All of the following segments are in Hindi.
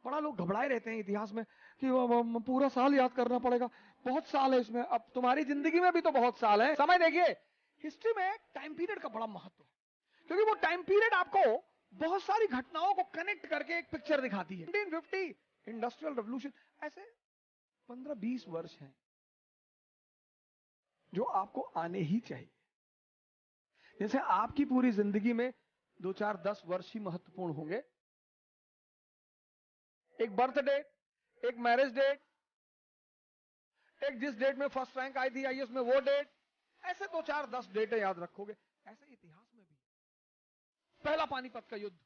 बड़ा लोग घबराए रहते हैं इतिहास में कि वो पूरा साल याद करना पड़ेगा, बहुत साल है इसमें। अब तुम्हारी जिंदगी में भी तो बहुत साल है। समय देखिए, हिस्ट्री में टाइम पीरियड का बड़ा महत्व है, क्योंकि वो टाइम पीरियड आपको बहुत सारी घटनाओं को कनेक्ट करके एक पिक्चर दिखाती है। 1950 इंडस्ट्रियल रेवोल्यूशन, ऐसे 15-20 वर्ष हैं जो आपको आने ही चाहिए। जैसे आपकी पूरी जिंदगी में 2-4-10 वर्ष ही महत्वपूर्ण होंगे। एक बर्थ डेट, एक मैरिज डेट, एक जिस डेट में फर्स्ट रैंक आई थी आईएएस में वो डेट, ऐसे 2-4-10 डेटें याद रखोगे। ऐसे इतिहास में भी पहला पानीपत का युद्ध,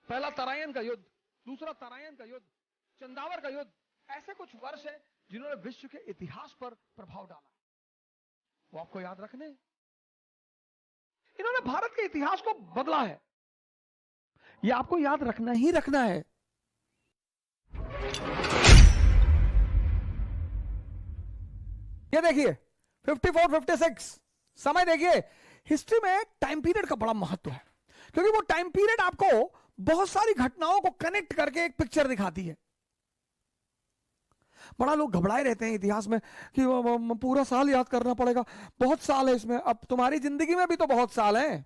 पहला तराइन का युद्ध, दूसरा तराइन का युद्ध, चंदावर का युद्ध, ऐसे कुछ वर्ष हैं जिन्होंने विश्व के इतिहास पर प्रभाव डाला। वो आपको याद रखने हैं। इन्होंने भारत के इतिहास को बदला है, ये आपको याद रखना ही रखना है। ये देखिए 54-56, समय देखिए। हिस्ट्री में टाइम पीरियड का बड़ा महत्व है, क्योंकि वो टाइम पीरियड आपको बहुत सारी घटनाओं को कनेक्ट करके एक पिक्चर दिखाती है। बड़ा लोग घबराए रहते हैं इतिहास में कि वो पूरा साल याद करना पड़ेगा, बहुत साल है इसमें। अब तुम्हारी जिंदगी में भी तो बहुत साल हैं,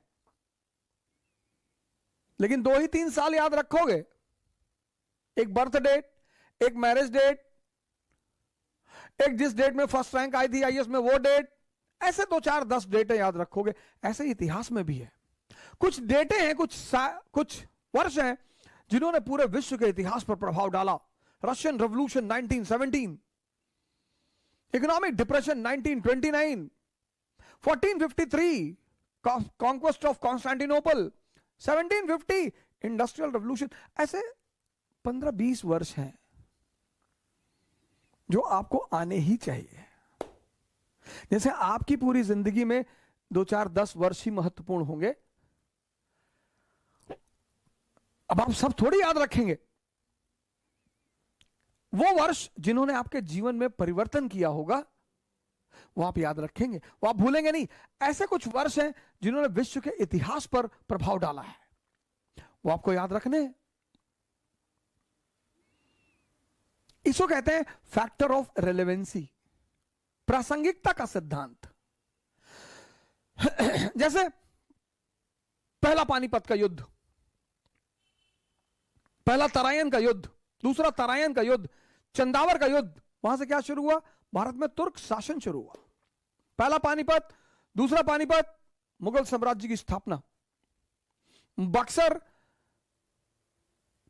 लेकिन 2 ही 3 साल याद रखोगे। एक बर्थ डेट, एक मैरिज डेट, एक जिस डेट में फर्स्ट रैंक आई थी आईएएस में वो डेट, ऐसे 2-4-10 डेटें याद रखोगे। ऐसे इतिहास में भी है। कुछ डेटें हैं, कुछ वर्ष हैं जिन्होंने पूरे विश्व के इतिहास पर प्रभाव डाला। Russian revolution 1917, economic depression 1929, 1453 conquest of Constantinople, 1750 industrial revolution. ऐसे 15-20 वर्ष हैं जो आपको आने ही चाहिए। जैसे आपकी पूरी जिंदगी में 2-4-10 वर्ष ही महत्वपूर्ण होंगे। अब आप सब थोड़ी याद रखेंगे। वो वर्ष जिन्होंने आपके जीवन में परिवर्तन किया होगा वो आप याद रखेंगे, वो आप भूलेंगे नहीं। ऐसे कुछ वर्ष हैं जिन्होंने विश्व के इतिहास पर प्रभाव डाला है, वो आपको याद रखने हैं। इसको कहते हैं फैक्टर ऑफ रेलेवेंसी, प्रासंगिकता का सिद्धांत। जैसे पहला पानीपत का युद्ध, पहला तराइन का युद्ध, दूसरा तराइन का युद्ध, चंदावर का युद्ध। वहां से क्या शुरू हुआ? भारत में तुर्क शासन शुरू हुआ। पहला पानीपत, दूसरा पानीपत, मुगल साम्राज्य की स्थापना। बक्सर,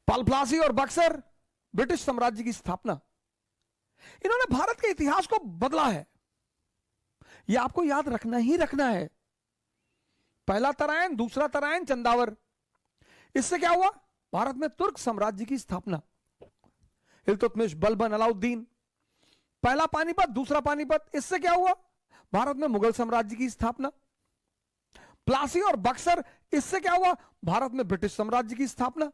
पालप्लासी और बक्सर, ब्रिटिश साम्राज्य की स्थापना। इन्होंने भारत के इतिहास को बदला है, यह आपको याद रखना ही रखना है। पहला तराइन, दूसरा तराइन, चंदावर, इससे क्या हुआ? भारत में तुर्क साम्राज्य की स्थापना। इल्तुतमिश, बलबन, अलाउद्दीन। पहला पानीपत, दूसरा पानीपत, इससे क्या हुआ? भारत में मुगल साम्राज्य की स्थापना। प्लासी और बक्सर, इससे क्या हुआ? भारत में ब्रिटिश साम्राज्य की स्थापना।